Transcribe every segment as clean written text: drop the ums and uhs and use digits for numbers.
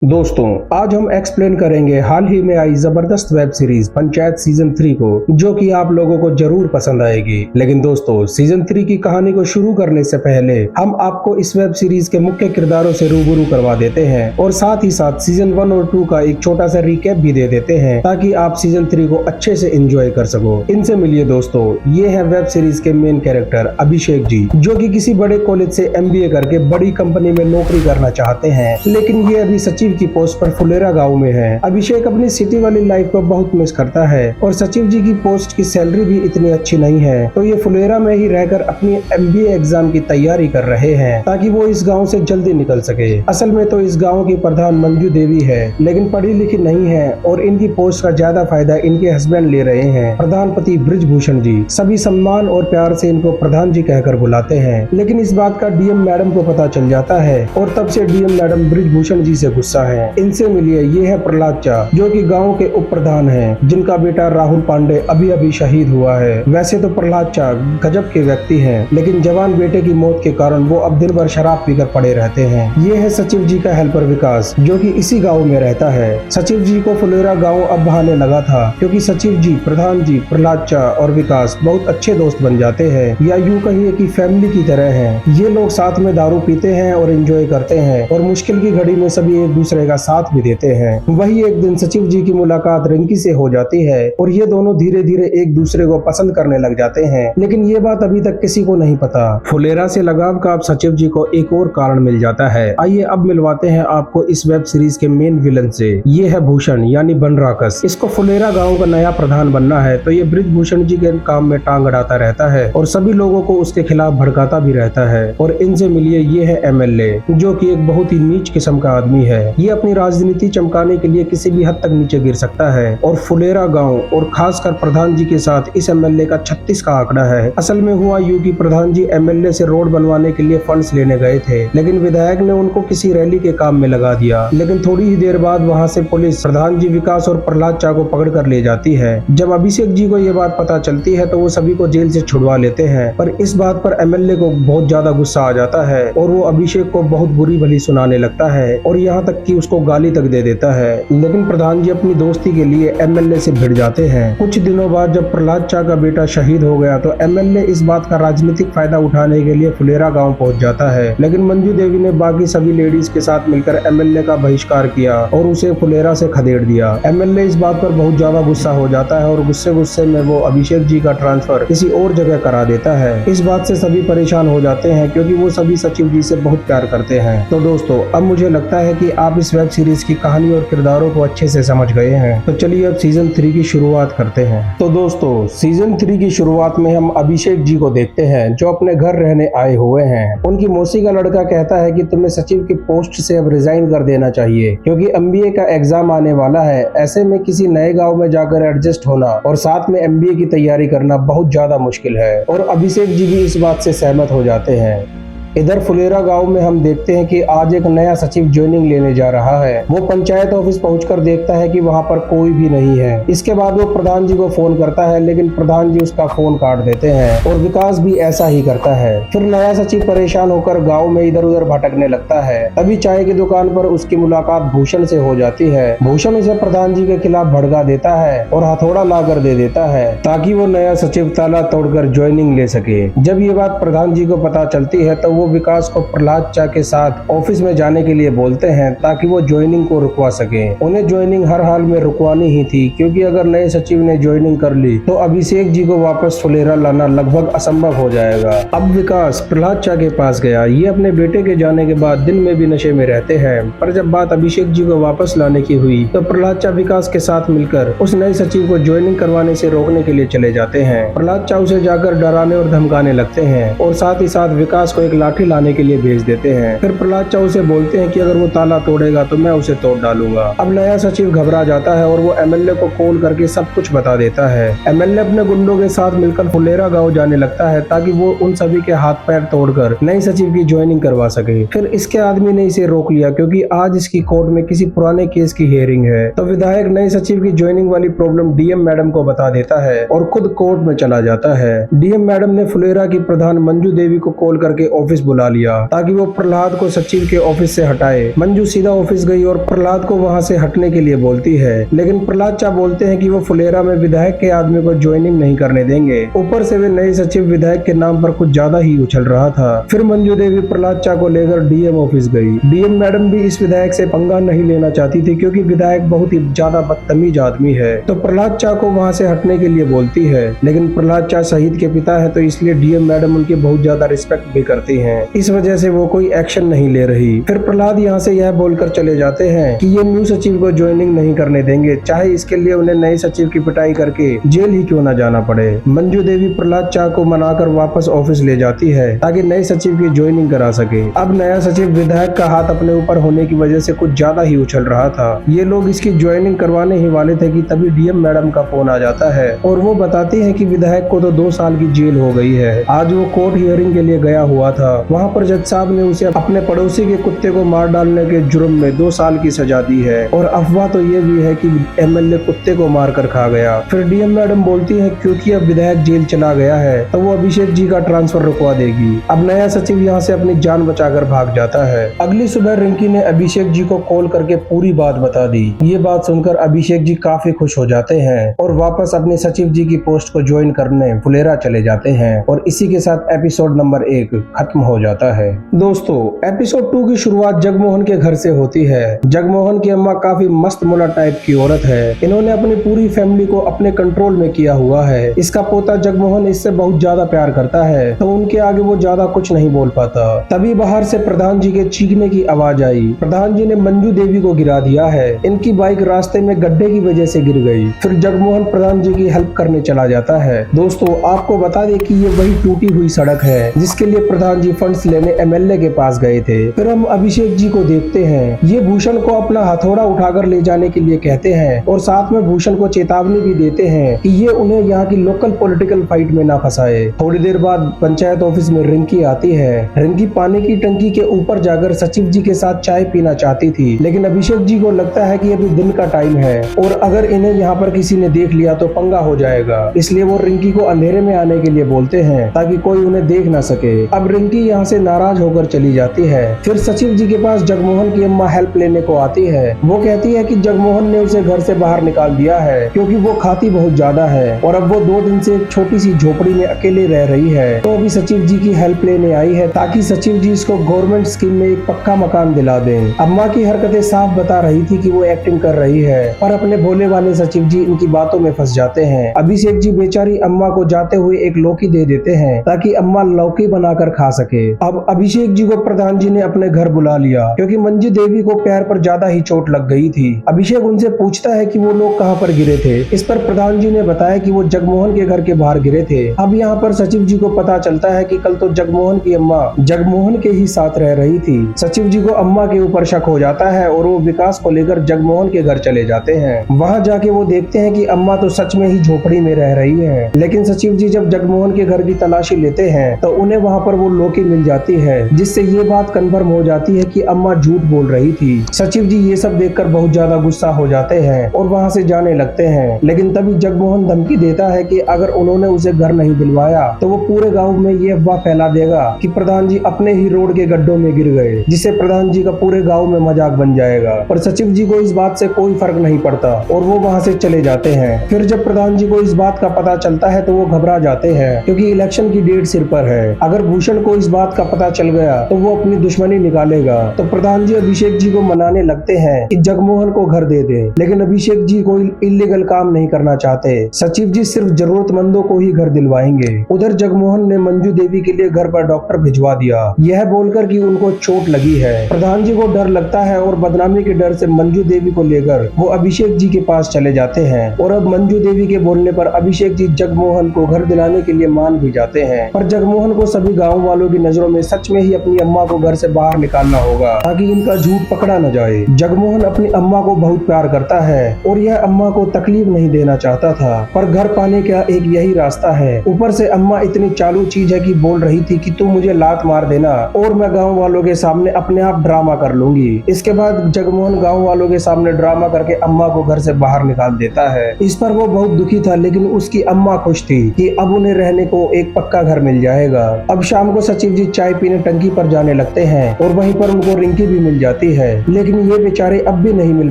दोस्तों, आज हम एक्सप्लेन करेंगे हाल ही में आई जबरदस्त वेब सीरीज पंचायत सीजन 3 को, जो कि आप लोगों को जरूर पसंद आएगी। लेकिन दोस्तों, सीजन 3 की कहानी को शुरू करने से पहले हम आपको इस वेब सीरीज के मुख्य किरदारों से रूबरू करवा देते हैं और साथ ही साथ सीजन 1 और 2 का एक छोटा सा रिकैप भी दे देते हैं, ताकि आप सीजन 3 को अच्छे से एंजॉय कर सको। इनसे मिलिए दोस्तों, ये है वेब सीरीज के मेन कैरेक्टर अभिषेक जी, जो कि किसी बड़े कॉलेज से MBA करके बड़ी कंपनी में नौकरी करना चाहते हैं, लेकिन ये अभी सचिव की पोस्ट पर फुलेरा गांव में है। अभिषेक अपनी सिटी वाली लाइफ को बहुत मिस करता है और सचिव जी की पोस्ट की सैलरी भी इतनी अच्छी नहीं है, तो ये फुलेरा में ही रहकर अपनी MBA एग्जाम की तैयारी कर रहे हैं, ताकि वो इस गांव से जल्दी निकल सके। असल में तो इस गांव की प्रधान मंजू देवी है, लेकिन पढ़ी लिखी नहीं है और इनकी पोस्ट का ज्यादा फायदा इनके हस्बैंड ले रहे हैं, प्रधानपति ब्रिजभूषण जी। सभी सम्मान और प्यार से इनको प्रधान जी कहकर बुलाते हैं, लेकिन इस बात का DM मैडम को पता चल जाता है और तब से DM मैडम ब्रिजभूषण जी से गुस्सा है। इनसे मिलिए, ये है प्रहलाद चा, जो कि गांव के उप प्रधान हैं, जिनका बेटा राहुल पांडे अभी अभी शहीद हुआ है। वैसे तो प्रहलाद चा गजब के व्यक्ति हैं, लेकिन जवान बेटे की मौत के कारण वो अब दिन भर शराब पीकर पड़े रहते हैं। ये है सचिव जी का हेल्पर विकास, जो कि इसी गाँव में रहता है। सचिव जी को फुलेरा गाँव अब बहाने लगा था, क्योंकि सचिव जी, प्रधान जी, प्रहलाद चा और विकास बहुत अच्छे दोस्त बन जाते हैं, या यूँ कहिए कि फैमिली की तरह हैं। ये लोग साथ में दारू पीते हैं और एंजॉय करते हैं और मुश्किल की घड़ी में सभी एक दूसरे का साथ भी देते हैं। वही एक दिन सचिव जी की मुलाकात रिंकी से हो जाती है और ये दोनों धीरे धीरे एक दूसरे को पसंद करने लग जाते हैं, लेकिन ये बात अभी तक किसी को नहीं पता। फुलेरा से लगाव का अब सचिव जी को एक और कारण मिल जाता है। आइए अब मिलवाते हैं आपको इस वेब सीरीज के मेन विलन से। ये है भूषण, यानी बनराकस। इसको फुलेरा गाँव का नया प्रधान बनना है, तो ये ब्रिजभूषण जी के काम में टांग अड़ाता रहता है और सभी लोगों को उसके खिलाफ भड़काता भी रहता है। और इनसे मिलिए, ये है MLA, जो कि एक बहुत ही नीच किस्म का आदमी है। ये अपनी राजनीति चमकाने के लिए किसी भी हद तक नीचे गिर सकता है और फुलेरा गांव और खासकर प्रधान जी के साथ इस MLA का 36 का आंकड़ा है। असल में हुआ यूं कि प्रधान जी MLA से रोड बनवाने के लिए फंड्स लेने गए थे, लेकिन विधायक ने उनको किसी रैली के काम में लगा दिया। लेकिन थोड़ी ही देर बाद वहां से पुलिस प्रधान जी, विकास और प्रहलाद चा को पकड़ कर ले जाती है। जब अभिषेक जी को ये बात पता चलती है तो वो सभी को जेल से छुड़वा लेते हैं, पर इस बात पर MLA को बहुत ज्यादा गुस्सा आ जाता है और वो अभिषेक को बहुत बुरी भली सुनाने लगता है और यहाँ तक कि उसको गाली तक दे देता है। लेकिन प्रधान जी अपनी दोस्ती के लिए MLA से भिड़ जाते हैं। कुछ दिनों बाद जब प्रहलाद चा का बेटा शहीद हो गया तो MLA इस बात का राजनीतिक फायदा उठाने के लिए फुलेरा गांव पहुंच जाता है, लेकिन मंजू देवी ने बाकी सभी लेडीज के साथ मिलकर MLA का बहिष्कार किया और उसे फुलेरा से खदेड़ दिया। MLA इस बात पर बहुत ज्यादा गुस्सा हो जाता है और गुस्से में वो अभिषेक जी का ट्रांसफर किसी और जगह करा देता है। इस बात से सभी परेशान हो जाते हैं, क्योंकि वो सभी सचिव जी से बहुत प्यार करते हैं। तो दोस्तों, अब मुझे लगता है कि आप इस वेब सीरीज की कहानी और किरदारों को अच्छे से समझ गए हैं, तो चलिए अब सीजन 3 की शुरुआत करते हैं। तो दोस्तों, सीजन 3 की शुरुआत में हम अभिषेक जी को देखते हैं, जो अपने घर रहने आए हुए हैं। उनकी मौसी का लड़का कहता है कि तुम्हें सचिव की पोस्ट से अब रिजाइन कर देना चाहिए, क्योंकि MBA का एग्जाम आने वाला है। ऐसे में किसी नए गाँव में जाकर एडजस्ट होना और साथ में MBA की तैयारी करना बहुत ज्यादा मुश्किल है, और अभिषेक जी भी इस बात से सहमत हो जाते हैं। इधर फुलेरा गांव में हम देखते हैं कि आज एक नया सचिव ज्वाइनिंग लेने जा रहा है। वो पंचायत ऑफिस पहुंचकर देखता है कि वहां पर कोई भी नहीं है। इसके बाद वो प्रधान जी को फोन करता है, लेकिन प्रधान जी उसका फोन काट देते हैं और विकास भी ऐसा ही करता है। फिर नया सचिव परेशान होकर गाँव में इधर उधर भटकने लगता है। तभी चाय की दुकान पर उसकी मुलाकात भूषण से हो जाती है। भूषण उसे प्रधान जी के खिलाफ भड़का देता है और हथौड़ा ला कर दे देता है, ताकि वो नया सचिव ताला तोड़कर ज्वाइनिंग ले सके। जब ये बात प्रधान जी को पता चलती है तो वो विकास को प्रहलाद चा के साथ ऑफिस में जाने के लिए बोलते हैं, ताकि वो ज्वाइनिंग को रुकवा सके। उन्हें ज्वाइनिंग हर हाल में रुकवानी ही थी, क्योंकि अगर नए सचिव ने ज्वाइनिंग कर ली तो अभिषेक जी को वापस फुलेरा लाना लगभग असंभव हो जाएगा। अब विकास प्रहलाद चा के पास गया। ये अपने बेटे के जाने के बाद दिन में भी नशे में रहते हैं, पर जब बात अभिषेक जी को वापस लाने की हुई तो प्रहलाद चा विकास के साथ मिलकर उस नए सचिव को ज्वाइनिंग करवाने से रोकने के लिए चले जाते हैं। प्रहलाद चा उसे जाकर डराने और धमकाने लगते हैं और साथ ही साथ विकास को एक लाठी लाने के लिए भेज देते हैं। फिर प्रहलाद चा उसे बोलते हैं कि अगर वो ताला तोड़ेगा तो मैं उसे तोड़ डालूंगा। अब नया सचिव घबरा जाता है और वो MLA को कॉल करके सब कुछ बता देता है। MLA अपने गुंडों के साथ मिलकर फुलेरा गांव जाने लगता है, ताकि वो उन सभी के हाथ पैर तोड़कर नए सचिव की ज्वाइनिंग करवा सके। फिर इसके आदमी ने इसे रोक लिया, क्योंकि आज इसकी कोर्ट में किसी पुराने केस की हियरिंग है। तो विधायक नए सचिव की ज्वाइनिंग वाली प्रॉब्लम DM मैडम को बता देता है और खुद कोर्ट में चला जाता है। DM मैडम ने फुलेरा की प्रधान मंजू देवी को कॉल करके ऑफिस ऑफिस बुला लिया ताकि वो प्रहलाद को सचिव के ऑफिस से हटाए। मंजू सीधा ऑफिस गई और प्रहलाद को वहाँ से हटने के लिए बोलती है, लेकिन प्रहलाद चा बोलते हैं कि वो फुलेरा में विधायक के आदमी को ज्वाइनिंग नहीं करने देंगे। ऊपर से वे नए सचिव विधायक के नाम पर कुछ ज्यादा ही उछल रहा था। फिर मंजू देवी प्रहलाद चा को लेकर डीएम ऑफिस गई। डीएम मैडम भी इस विधायक से पंगा नहीं लेना चाहती थी क्योंकि विधायक बहुत ही ज्यादा बदतमीज आदमी है, तो प्रहलाद चा को वहाँ से हटने के लिए बोलती है। लेकिन प्रहलाद चा शहीद के पिता है, तो इसलिए डीएम मैडम उनकी बहुत ज्यादा रिस्पेक्ट भी करती हैं। इस वजह से वो कोई एक्शन नहीं ले रही। फिर प्रहलाद यहाँ से यह बोलकर चले जाते हैं कि ये न्यू सचिव को ज्वाइनिंग नहीं करने देंगे, चाहे इसके लिए उन्हें नए सचिव की पिटाई करके जेल ही क्यों न जाना पड़े। मंजू देवी प्रहलाद चा को मनाकर वापस ऑफिस ले जाती है ताकि नए सचिव की ज्वाइनिंग करा सके। अब नया सचिव विधायक का हाथ अपने ऊपर होने की वजह से कुछ ज्यादा ही उछल रहा था। ये लोग इसकी ज्वाइनिंग करवाने ही वाले थे कि तभी डीएम मैडम का फोन आ जाता है और वो बताती है कि विधायक को तो 2 साल की जेल हो गई है। आज वो कोर्ट हियरिंग के लिए गया हुआ था। वहाँ पर जज साहब ने उसे अपने पड़ोसी के कुत्ते को मार डालने के जुर्म में 2 साल की सजा दी है और अफवाह तो ये भी है कि एमएलए कुत्ते को मार कर खा गया। फिर डीएम मैडम बोलती है क्योंकि अब विधायक जेल चला गया है तो वो अभिषेक जी का ट्रांसफर रुकवा देगी। अब नया सचिव यहाँ से अपनी जान बचाकर भाग जाता है। अगली सुबह रिंकी ने अभिषेक जी को कॉल करके पूरी बात बता दी। ये बात सुनकर अभिषेक जी काफी खुश हो जाते हैं और वापस अपने सचिव जी की पोस्ट को ज्वाइन करने फुलेरा चले जाते हैं और इसी के साथ एपिसोड नंबर 1 खत्म हो जाता है। दोस्तों, एपिसोड 2 की शुरुआत जगमोहन के घर से होती है। जगमोहन की अम्मा काफी मस्त मुला टाइप की औरत है। इन्होंने अपनी पूरी फैमिली को अपने कंट्रोल में किया हुआ है। इसका पोता जगमोहन इससे बहुत ज्यादा प्यार करता है, तो उनके आगे वो ज्यादा कुछ नहीं बोल पाता। तभी बाहर से प्रधान जी के चीखने की आवाज आई। प्रधान जी ने मंजू देवी को गिरा दिया है। इनकी बाइक रास्ते में गड्ढे की वजह से गिर गई। फिर जगमोहन प्रधान जी की हेल्प करने चला जाता है। दोस्तों, आपको बता दें कि ये वही टूटी हुई सड़क है जिसके लिए प्रधान जी फंड्स लेने एमएलए के पास गए थे। फिर हम अभिषेक जी को देखते हैं। ये भूषण को अपना हथौड़ा उठाकर ले जाने के लिए कहते हैं और साथ में भूषण को चेतावनी भी देते हैं कि ये उन्हें यहाँ की लोकल पॉलिटिकल फाइट में ना फंसाए। थोड़ी देर बाद पंचायत ऑफिस में रिंकी आती है। रिंकी पानी की टंकी के ऊपर जाकर सचिव जी के साथ चाय पीना चाहती थी, लेकिन अभिषेक जी को लगता है कि अभी दिन का टाइम है और अगर इन्हें यहाँ पर किसी ने देख लिया तो पंगा हो जाएगा। इसलिए वो रिंकी को अंधेरे में आने के लिए बोलते हैं ताकि कोई उन्हें देख ना सके। अब रिंकी यहाँ से नाराज होकर चली जाती है। फिर सचिव जी के पास जगमोहन की अम्मा हेल्प लेने को आती है। वो कहती है कि जगमोहन ने उसे घर से बाहर निकाल दिया है क्योंकि वो खाती बहुत ज्यादा है और अब वो 2 दिन से एक छोटी सी झोपड़ी में अकेले रह रही है, तो अभी सचिव जी की हेल्प लेने आई है ताकि सचिव जी इसको गवर्नमेंट स्कीम में एक पक्का मकान दिला दें। अम्मा की हरकतें साफ बता रही थी कि वो एक्टिंग कर रही है, पर अपने भोले वाले सचिव जी इनकी बातों में फंस जाते हैं। अभिषेक जी बेचारी अम्मा को जाते हुए एक लौकी दे देते हैं ताकि अम्मा लौकी बनाकर खा सके। अब अभिषेक जी को प्रधान जी ने अपने घर बुला लिया क्योंकि मंजू देवी को पैर पर ज्यादा ही चोट लग गई थी। अभिषेक उनसे पूछता है कि वो लोग कहाँ पर गिरे थे। इस पर प्रधान जी ने बताया कि वो जगमोहन के घर के बाहर गिरे थे। अब यहाँ पर सचिव जी को पता चलता है कि कल तो जगमोहन की अम्मा जगमोहन के ही साथ रह रही थी। सचिव जी को अम्मा के ऊपर शक हो जाता है और वो विकास को लेकर जगमोहन के घर चले जाते हैं। वहाँ जाके वो देखते हैं कि अम्मा तो सच में ही झोपड़ी में रह रही है, लेकिन सचिव जी जब जगमोहन के घर की तलाशी लेते हैं तो उन्हें वहाँ पर वो लौकी मिल जाती है, जिससे ये बात कन्फर्म हो जाती है कि अम्मा झूठ बोल रही थी। सचिव जी ये सब देखकर बहुत ज्यादा गुस्सा हो जाते हैं और वहाँ से जाने लगते हैं, लेकिन तभी जगमोहन धमकी देता है कि अगर उन्होंने उसे घर नहीं दिलवाया तो वो पूरे गाँव में ये अफवाह फैला देगा कि प्रधान जी अपने ही रोड के गड्ढों में गिर गए, जिससे प्रधान जी का पूरे गाँव में मजाक बन जाएगा। पर सचिव जी को इस बात से कोई फर्क नहीं पड़ता और वो वहाँ से चले जाते हैं। फिर जब प्रधान जी को इस बात का पता चलता है तो वो घबरा जाते हैं क्योंकि इलेक्शन की डेट सिर पर है। अगर भूषण को इस बात का पता चल गया तो वो अपनी दुश्मनी निकालेगा। तो प्रधान जी अभिषेक जी को मनाने लगते हैं कि जगमोहन को घर दे दे, लेकिन अभिषेक जी कोई इलीगल काम नहीं करना चाहते। सचिव जी सिर्फ जरूरतमंदों को ही घर दिलवाएंगे। उधर जगमोहन ने मंजू देवी के लिए घर पर डॉक्टर भिजवा दिया, यह बोलकर कि उनको चोट लगी है। प्रधान जी को डर लगता है और बदनामी के डर से मंजू देवी को लेकर वो अभिषेक जी के पास चले जाते हैं और अब मंजू देवी के बोलने पर अभिषेक जी जगमोहन को घर दिलाने के लिए मान भी जाते हैं। पर जगमोहन को सभी गाँव वालों की नजरों में सच में ही अपनी अम्मा को घर से बाहर निकालना होगा ताकि इनका झूठ पकड़ा न जाए। जगमोहन अपनी अम्मा को बहुत प्यार करता है और यह अम्मा को तकलीफ नहीं देना चाहता था, पर घर पाने का एक यही रास्ता है। ऊपर से अम्मा इतनी चालू चीज है कि बोल रही थी कि तू मुझे लात मार देना और मैं गाँव वालों के सामने अपने आप ड्रामा कर लूंगी। इसके बाद जगमोहन गाँव वालों के सामने ड्रामा करके अम्मा को घर से बाहर निकाल देता है। इस पर वो बहुत दुखी था, लेकिन उसकी अम्मा खुश थी कि अब उन्हें रहने को एक पक्का घर मिल जाएगा। अब शाम को सचिव अभिषेक जी चाय पीने टंकी पर जाने लगते हैं और वहीं पर उनको रिंकी भी मिल जाती है, लेकिन ये बेचारे अब भी नहीं मिल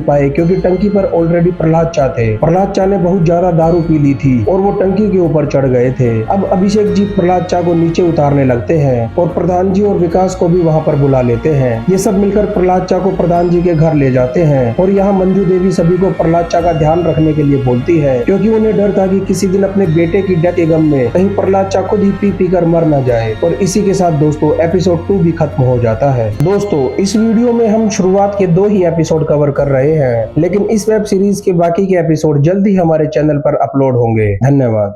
पाए क्योंकि टंकी पर ऑलरेडी प्रहलाद चा थे। प्रहलाद चा ने बहुत ज्यादा दारू पी ली थी और वो टंकी के ऊपर चढ़ गए थे। अब अभिषेक जी प्रहलाद चा को नीचे उतारने लगते हैं और प्रधान जी और विकास को भी वहाँ पर बुला लेते हैं। ये सब मिलकर प्रहलाद चा को प्रधान जी के घर ले जाते हैं और यहाँ मंजू देवी सभी को प्रहलाद चा का ध्यान रखने के लिए बोलती है, क्योंकि उन्हें डर था कि किसी दिन अपने बेटे की डेथ के गम में कहीं प्रहलाद चा खुद ही पी कर मर न जाए। और इसी के साथ दोस्तों एपिसोड 2 भी खत्म हो जाता है। दोस्तों इस वीडियो में हम शुरुआत के 2 ही एपिसोड कवर कर रहे हैं, लेकिन इस वेब सीरीज के बाकी के एपिसोड जल्द ही हमारे चैनल पर अपलोड होंगे। धन्यवाद।